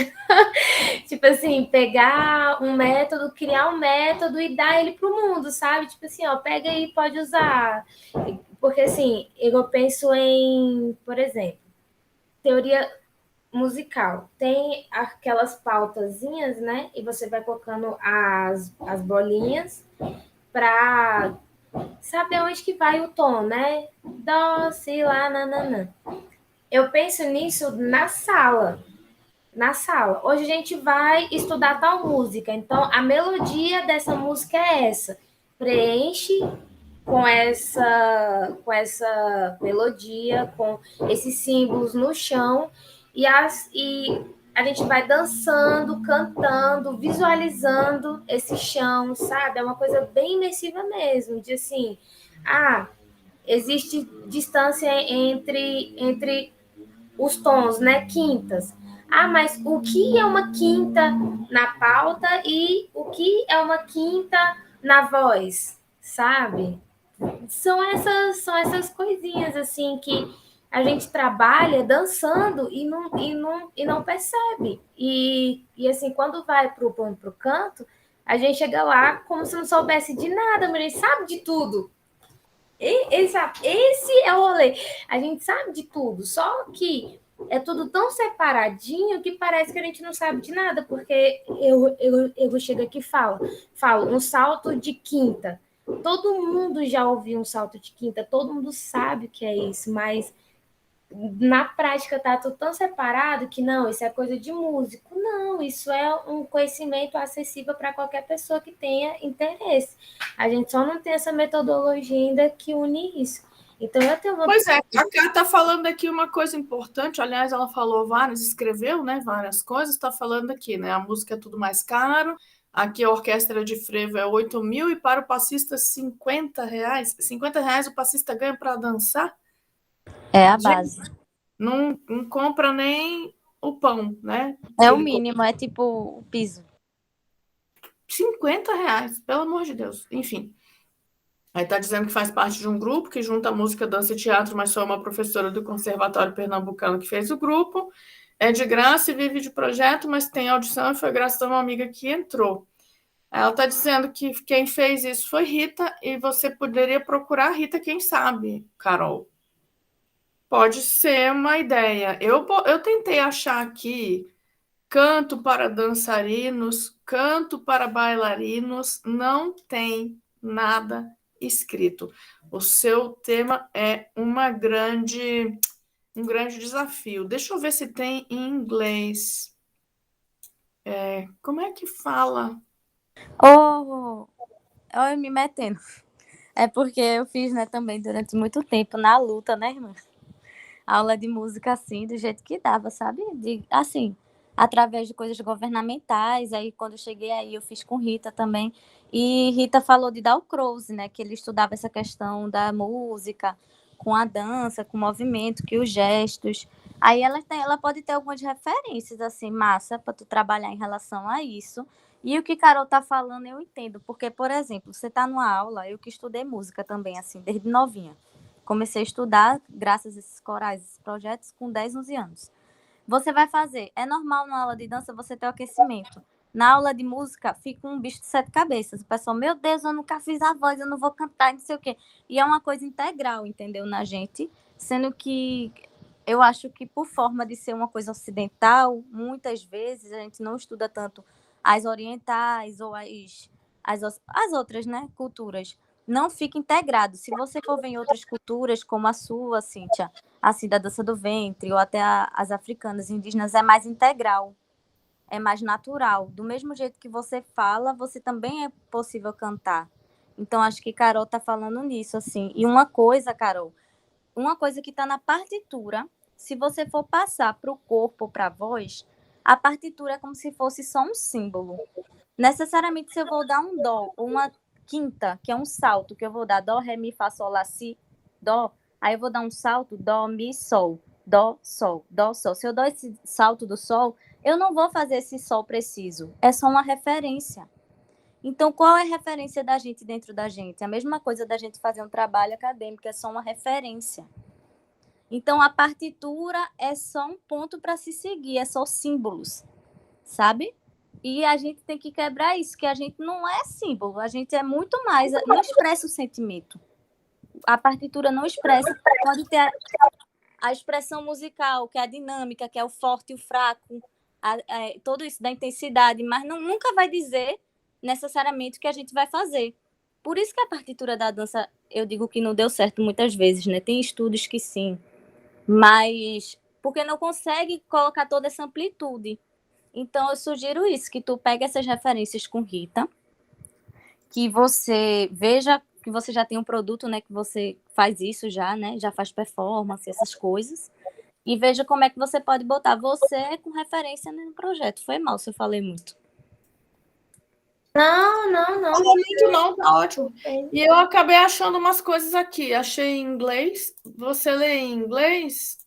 Tipo assim, pegar um método, criar um método e dar ele para o mundo, sabe? Tipo assim, ó, pega aí, pode usar. Porque assim, eu penso em, por exemplo, teoria musical. Tem aquelas pautazinhas, né? E você vai colocando as bolinhas para saber onde que vai o tom, né? Dó, si, lá, nananã. Eu penso nisso na sala. Na sala. Hoje a gente vai estudar tal música. Então, a melodia dessa música é essa. Preenche com essa melodia, com esses símbolos no chão e a gente vai dançando, cantando, visualizando esse chão, sabe? É uma coisa bem imersiva mesmo, de assim, existe distância entre os tons, né? Quintas. Mas o que é uma quinta na pauta e o que é uma quinta na voz, sabe? São essas coisinhas assim que a gente trabalha dançando e não percebe. E assim, quando vai pro canto, a gente chega lá como se não soubesse de nada, mas a gente sabe de tudo. Esse é o rolê. A gente sabe de tudo, só que é tudo tão separadinho que parece que a gente não sabe de nada, porque eu chego aqui e falo um salto de quinta. Todo mundo já ouviu um salto de quinta, todo mundo sabe o que é isso, mas na prática tá tudo tão separado que não, isso é coisa de músico. Não, isso é um conhecimento acessível para qualquer pessoa que tenha interesse. A gente só não tem essa metodologia ainda que une isso. Então eu tenho uma... Pois é, a Cá está falando aqui uma coisa importante, aliás, ela falou várias, escreveu, né, várias coisas, está falando aqui, né, a música é tudo mais caro, aqui a orquestra de frevo é 8 mil e para o passista R$50. R$50 o passista ganha para dançar? É a Gente, base. não compra nem o pão, né? É Que o ele mínimo, é tipo o piso. R$50, pelo amor de Deus. Enfim. Aí tá dizendo que faz parte de um grupo que junta música, dança e teatro, mas foi uma professora do Conservatório Pernambucano que fez o grupo. É de graça e vive de projeto, mas tem audição e foi graças a uma amiga que entrou. Ela está dizendo que quem fez isso foi Rita e você poderia procurar a Rita, quem sabe, Carol. Pode ser uma ideia. Eu tentei achar aqui canto para dançarinos, canto para bailarinos, não tem nada escrito. O seu tema é um grande desafio. Deixa eu ver se tem em inglês. Como é que fala? Eu me metendo. É porque eu fiz, né, também durante muito tempo na luta, né, irmã? Aula de música assim, do jeito que dava, sabe? Assim, através de coisas governamentais. Aí, quando eu cheguei aí, eu fiz com Rita também. E Rita falou de Dalcroze, né? Que ele estudava essa questão da música, com a dança, com o movimento, que os gestos. Aí ela pode ter algumas referências, assim, massa, para tu trabalhar em relação a isso. E o que Carol tá falando, eu entendo. Porque, por exemplo, você tá numa aula, eu que estudei música também, assim, desde novinha. Comecei a estudar, graças a esses corais, esses projetos, com 10, 11 anos. Você vai fazer. É normal na aula de dança você ter o aquecimento. Na aula de música, fica um bicho de 7 cabeças. O pessoal, meu Deus, eu nunca fiz a voz, eu não vou cantar, não sei o quê. E é uma coisa integral, entendeu, na gente. Sendo que eu acho que por forma de ser uma coisa ocidental, muitas vezes a gente não estuda tanto as orientais ou as outras, né, culturas. Não fica integrado. Se você for ver em outras culturas, como a sua, Cíntia, assim, da dança do ventre, ou até as africanas, indígenas, é mais integral, é mais natural. Do mesmo jeito que você fala, você também é possível cantar. Então, acho que Carol tá falando nisso, assim. E uma coisa, Carol, uma coisa que está na partitura, se você for passar para o corpo ou para a voz, a partitura é como se fosse só um símbolo. Necessariamente, se eu vou dar um dó ou uma quinta, que é um salto, que eu vou dar dó, ré, mi, fá, sol, lá, si, dó, aí eu vou dar um salto, dó, mi, sol, dó, sol, dó, sol. Se eu dou esse salto do sol, eu não vou fazer esse sol preciso, é só uma referência. Então, qual é a referência da gente dentro da gente? A mesma coisa da gente fazer um trabalho acadêmico, é só uma referência. Então, a partitura é só um ponto para se seguir, é só símbolos, sabe? E a gente tem que quebrar isso, que a gente não é símbolo, a gente é muito mais, não expressa o sentimento. A partitura não expressa, pode ter a expressão musical, que é a dinâmica, que é o forte e o fraco, tudo isso da intensidade, mas nunca vai dizer necessariamente o que a gente vai fazer. Por isso que a partitura da dança, eu digo que não deu certo muitas vezes, né? Tem estudos que sim, mas porque não consegue colocar toda essa amplitude. Então, eu sugiro isso, que tu pegue essas referências com Rita, que você veja que você já tem um produto, né, que você faz isso já, né, já faz performance, essas coisas, E veja como é que você pode botar você com referência no projeto. Foi mal se eu falei muito. Não. Falou muito não, tá ótimo. E eu acabei achando umas coisas aqui. Achei em inglês. Você lê em inglês,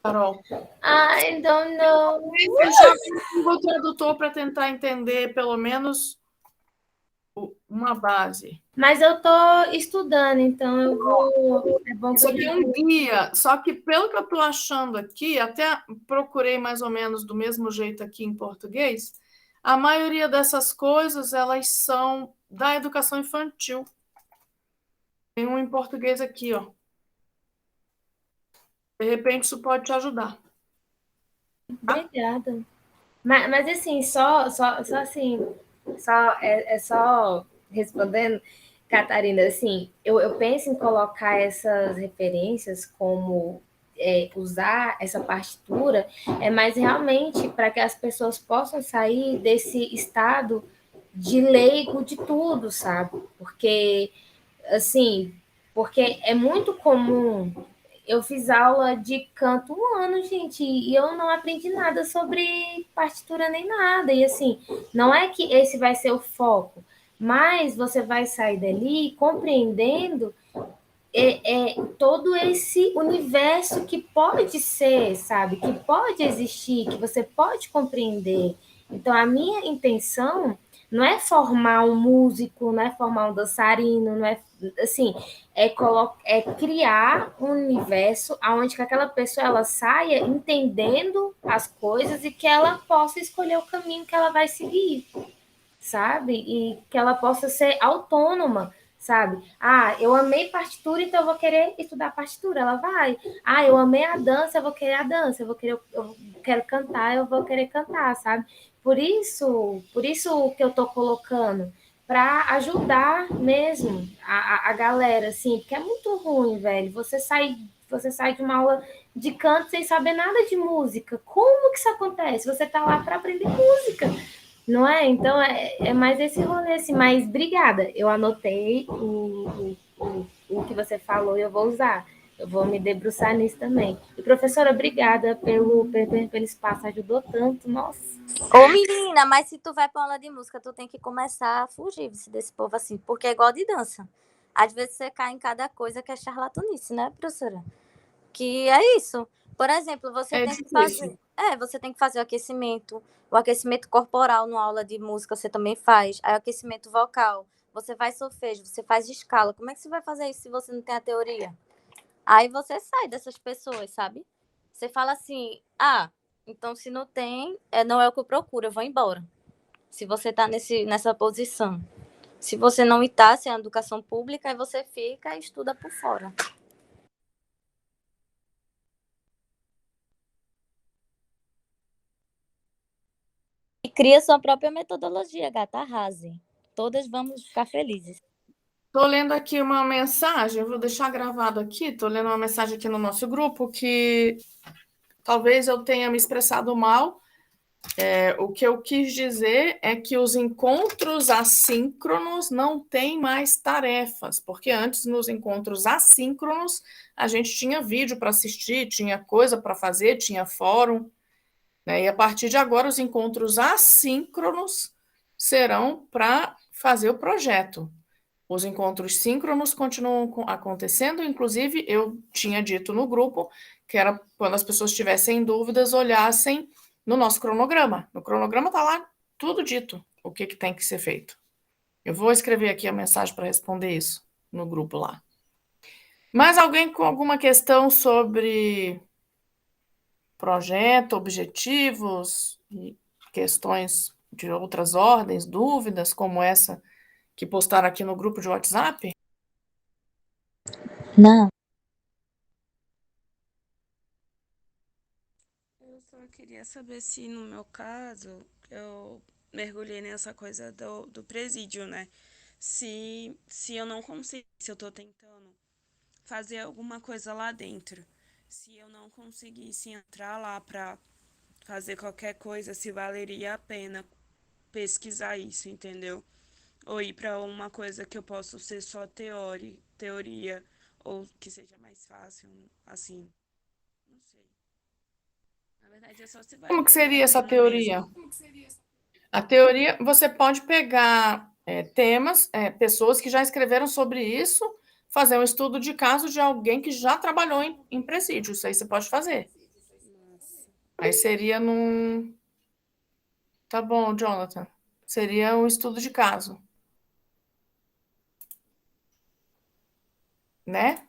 Carol? I don't know. Fechar com o Google Tradutor para tentar entender pelo menos uma base. Mas eu tô estudando, então eu vou. É bom que Isso eu aqui é já. um guia, só que pelo que eu estou achando aqui, até procurei mais ou menos do mesmo jeito aqui em português, a maioria dessas coisas, elas são da educação infantil. Tem um em português aqui, ó. De repente isso pode te ajudar. Obrigada. Mas assim, só assim, só respondendo, Catarina, assim, eu penso em colocar essas referências como usar essa partitura, mas realmente para que as pessoas possam sair desse estado de leigo de tudo, sabe? Assim, porque é muito comum. Eu fiz aula de canto um ano, gente, e eu não aprendi nada sobre partitura nem nada. E assim, não é que esse vai ser o foco, mas você vai sair dali compreendendo todo esse universo que pode ser, sabe? Que pode existir, que você pode compreender. Então, a minha intenção não é formar um músico, não é formar um dançarino, não é assim, é criar um universo onde que aquela pessoa ela saia entendendo as coisas e que ela possa escolher o caminho que ela vai seguir, sabe? E que ela possa ser autônoma, sabe? Ah, eu amei partitura, então eu vou querer estudar partitura. Ela vai. Ah, eu amei a dança, eu vou querer a dança. Eu quero cantar, eu vou querer cantar, sabe? Por isso que eu tô colocando para ajudar mesmo a galera, assim, porque é muito ruim, velho. Você sai de uma aula de canto sem saber nada de música. Como que isso acontece? Você tá lá para aprender música, não é? Então, é mais esse rolê, assim. Mas, obrigada. Eu anotei o que você falou e eu vou usar. Eu vou me debruçar nisso também. E, professora, obrigada pelo espaço. Ajudou tanto. Nossa. Ô, menina, mas se tu vai pra aula de música, tu tem que começar a fugir desse povo assim, porque é igual de dança. Às vezes você cai em cada coisa que é charlatanice, né, professora? Que é isso. Por exemplo, É difícil. você tem que fazer o aquecimento corporal numa aula de música você também faz, aí o aquecimento vocal, você faz solfejo, você faz escala. Como é que você vai fazer isso se você não tem a teoria? Aí você sai dessas pessoas, sabe? Você fala assim: "Ah, então se não tem, não é o que eu procuro, eu vou embora". Se você tá nessa posição. Se você não está, se é educação pública, aí você fica e estuda por fora. E cria sua própria metodologia, gata, arrase. Todas vamos ficar felizes. Estou lendo aqui uma mensagem, vou deixar gravado aqui. Estou lendo uma mensagem aqui no nosso grupo que talvez eu tenha me expressado mal. O que eu quis dizer é que os encontros assíncronos não têm mais tarefas, porque antes, nos encontros assíncronos, a gente tinha vídeo para assistir, tinha coisa para fazer, tinha fórum, né? E a partir de agora, os encontros assíncronos serão para fazer o projeto. Os encontros síncronos continuam acontecendo, inclusive eu tinha dito no grupo que era quando as pessoas tivessem dúvidas, olhassem no nosso cronograma. No cronograma está lá tudo dito, o que tem que ser feito. Eu vou escrever aqui a mensagem para responder isso no grupo lá. Mais alguém com alguma questão sobre projeto, objetivos e questões de outras ordens, dúvidas como essa que postaram aqui no grupo de WhatsApp? Não. Eu só queria saber se, no meu caso, eu mergulhei nessa coisa do presídio, né? Se eu não consigo, se eu tô tentando fazer alguma coisa lá dentro, se eu não conseguisse entrar lá pra fazer qualquer coisa, se valeria a pena pesquisar isso, entendeu? Ou ir pra uma coisa que eu posso ser só teoria, ou que seja mais fácil, assim, não sei. Na verdade, é só se vai Como que seria essa aprendendo teoria? mesmo. A teoria, você pode pegar temas, pessoas que já escreveram sobre isso, fazer um estudo de caso de alguém que já trabalhou em presídio. Isso aí você pode fazer. Nossa. Aí seria num. Tá bom, Jonathan. Seria um estudo de caso, né?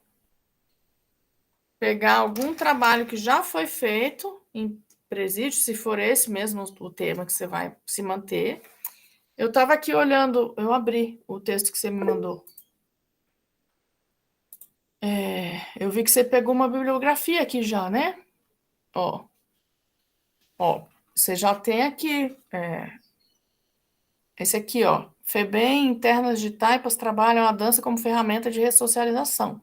Pegar algum trabalho que já foi feito em presídio, se for esse mesmo o tema que você vai se manter. Eu estava aqui olhando, eu abri o texto que você me mandou. Eu vi que você pegou uma bibliografia aqui já, né? Ó, você já tem aqui, esse aqui, ó. FEBEM, internas de taipas trabalham a dança como ferramenta de ressocialização.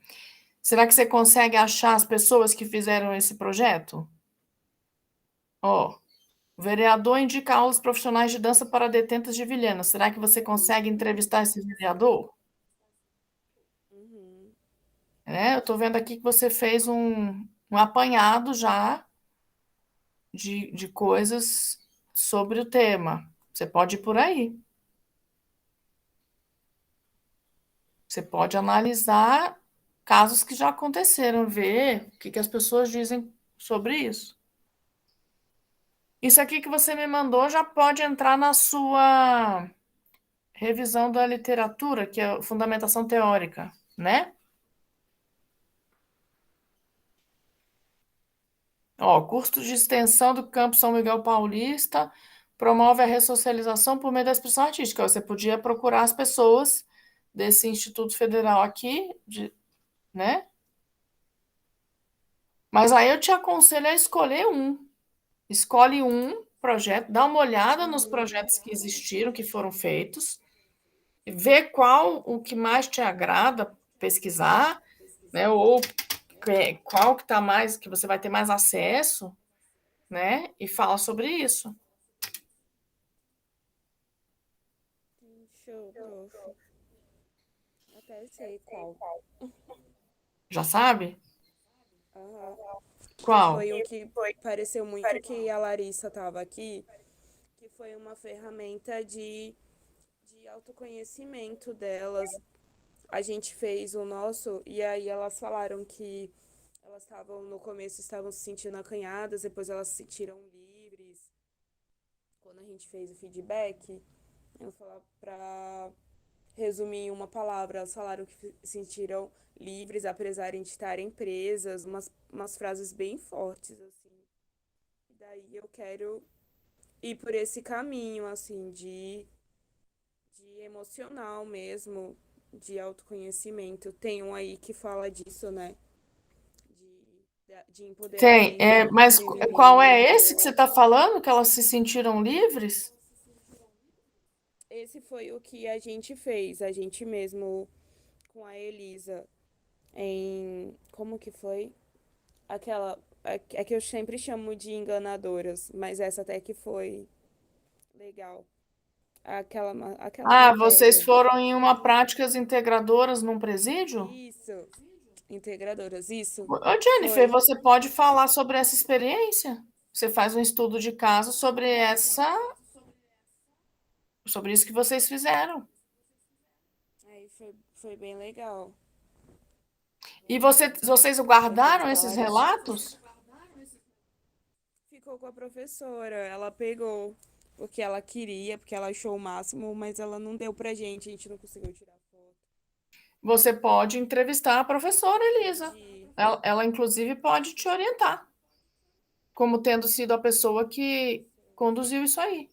Será que você consegue achar as pessoas que fizeram esse projeto? Ó, o vereador indica aulas profissionais de dança para detentas de Vilhena. Será que você consegue entrevistar esse vereador? Uhum. Eu estou vendo aqui que você fez um apanhado já de coisas sobre o tema. Você pode ir por aí. Você pode analisar casos que já aconteceram, ver o que as pessoas dizem sobre isso. Isso aqui que você me mandou já pode entrar na sua revisão da literatura, que é fundamentação teórica, né? Ó, curso de extensão do Campo São Miguel Paulista promove a ressocialização por meio da expressão artística. Você podia procurar as pessoas desse Instituto Federal aqui, né? Mas aí eu te aconselho a escolher um. Escolhe um projeto, dá uma olhada nos projetos que existiram, que foram feitos, vê qual o que mais te agrada pesquisar, né? Ou qual que tá mais, que você vai ter mais acesso, né? E fala sobre isso. Show, prof. Até sei qual. Já sabe? Aham. Que Qual? foi um que pareceu muito que a Larissa estava aqui, que foi uma ferramenta de autoconhecimento delas. A gente fez o nosso e aí elas falaram que elas estavam, no começo estavam se sentindo acanhadas, depois elas se sentiram livres. Quando a gente fez o feedback, eu vou falar para resumir em uma palavra, elas falaram que se sentiram livres, apesar de estarem presas, umas frases bem fortes, assim. E daí eu quero ir por esse caminho, assim, de emocional mesmo, de autoconhecimento. Tem um aí que fala disso, né? De Tem, empoderamento, mas qual é autodesenvolvimento. esse que você está falando, que elas se sentiram livres? Esse foi o que a gente fez, a gente mesmo com a Elisa em. Como que foi? Aquela. É que eu sempre chamo de enganadoras, mas essa até que foi legal. Aquela Ah, vocês matéria. foram em uma práticas integradoras num presídio? Isso, integradoras, isso. Ô, Jennifer, Foi. você pode falar sobre essa experiência? Você faz um estudo de caso sobre isso que vocês fizeram. Aí foi bem legal. E vocês Bastante guardaram esses clareza. relatos? Ficou com a professora, ela pegou porque ela queria, porque ela achou o máximo, mas ela não deu pra gente, a gente não conseguiu tirar foto. Você pode entrevistar a professora Elisa. Pode. Ela, inclusive, pode te orientar, como tendo sido a pessoa que conduziu isso aí.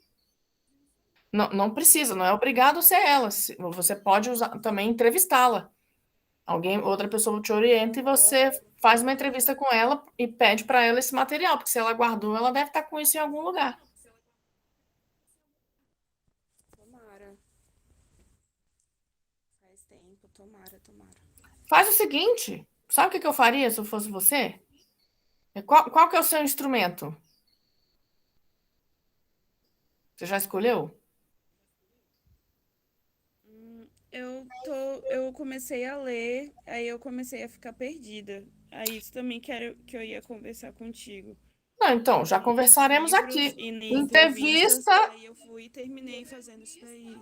Não, não precisa, não é obrigado ser ela. Você pode usar, também entrevistá-la. Outra pessoa te orienta e você faz uma entrevista com ela e pede para ela esse material, porque se ela guardou, ela deve estar com isso em algum lugar. Tomara. Faz tempo, tomara, tomara. Faz o seguinte, sabe o que eu faria se eu fosse você? Qual que é o seu instrumento? Você já escolheu? eu comecei a ler, aí eu comecei a ficar perdida. Aí isso também que eu ia conversar contigo. Não, então, já Em conversaremos livros aqui. e em entrevistas, Entrevista, aí eu fui e terminei fazendo isso daí.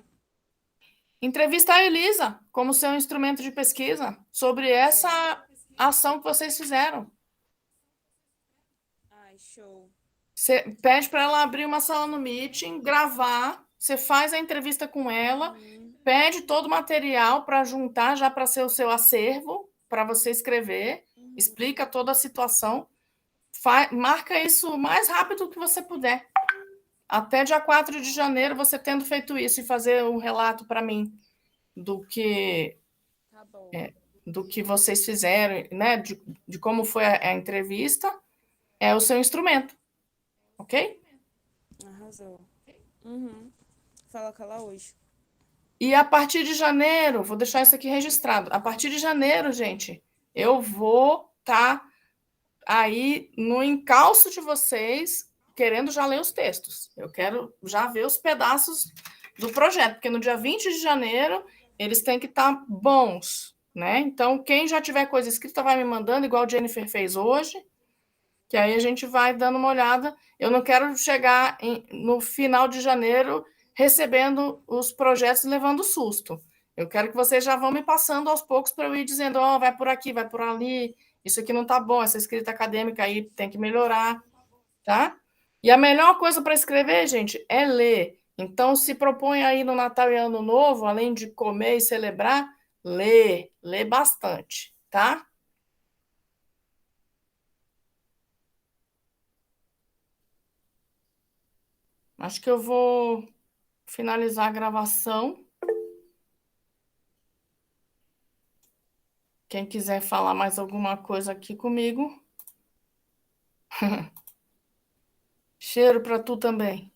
entrevista a Elisa como seu instrumento de pesquisa sobre essa Certo. ação que vocês fizeram. Ai, show. Você pede para ela abrir uma sala no Meeting, gravar, você faz a entrevista com ela, pede todo o material para juntar já para ser o seu acervo, para você escrever, explica toda a situação, marca isso o mais rápido que você puder. Até dia 4 de janeiro, você tendo feito isso e fazer um relato para mim do que Tá bom. do que vocês fizeram, né? De como foi a entrevista, é o seu instrumento, ok? Arrasou. Uhum. Fala com ela hoje. E a partir de janeiro, vou deixar isso aqui registrado. A partir de janeiro, gente, eu vou estar aí no encalço de vocês, querendo já ler os textos. Eu quero já ver os pedaços do projeto, porque no dia 20 de janeiro eles têm que estar bons, né? Então, quem já tiver coisa escrita vai me mandando, igual a Jennifer fez hoje, que aí a gente vai dando uma olhada. Eu não quero chegar no final de janeiro recebendo os projetos e levando susto. Eu quero que vocês já vão me passando aos poucos para eu ir dizendo, ó, vai por aqui, vai por ali, isso aqui não está bom, essa escrita acadêmica aí tem que melhorar, tá? E a melhor coisa para escrever, gente, é ler. Então, se propõe aí no Natal e Ano Novo, além de comer e celebrar, lê bastante, tá? Acho que eu vou finalizar a gravação. Quem quiser falar mais alguma coisa aqui comigo. Cheiro para tu também.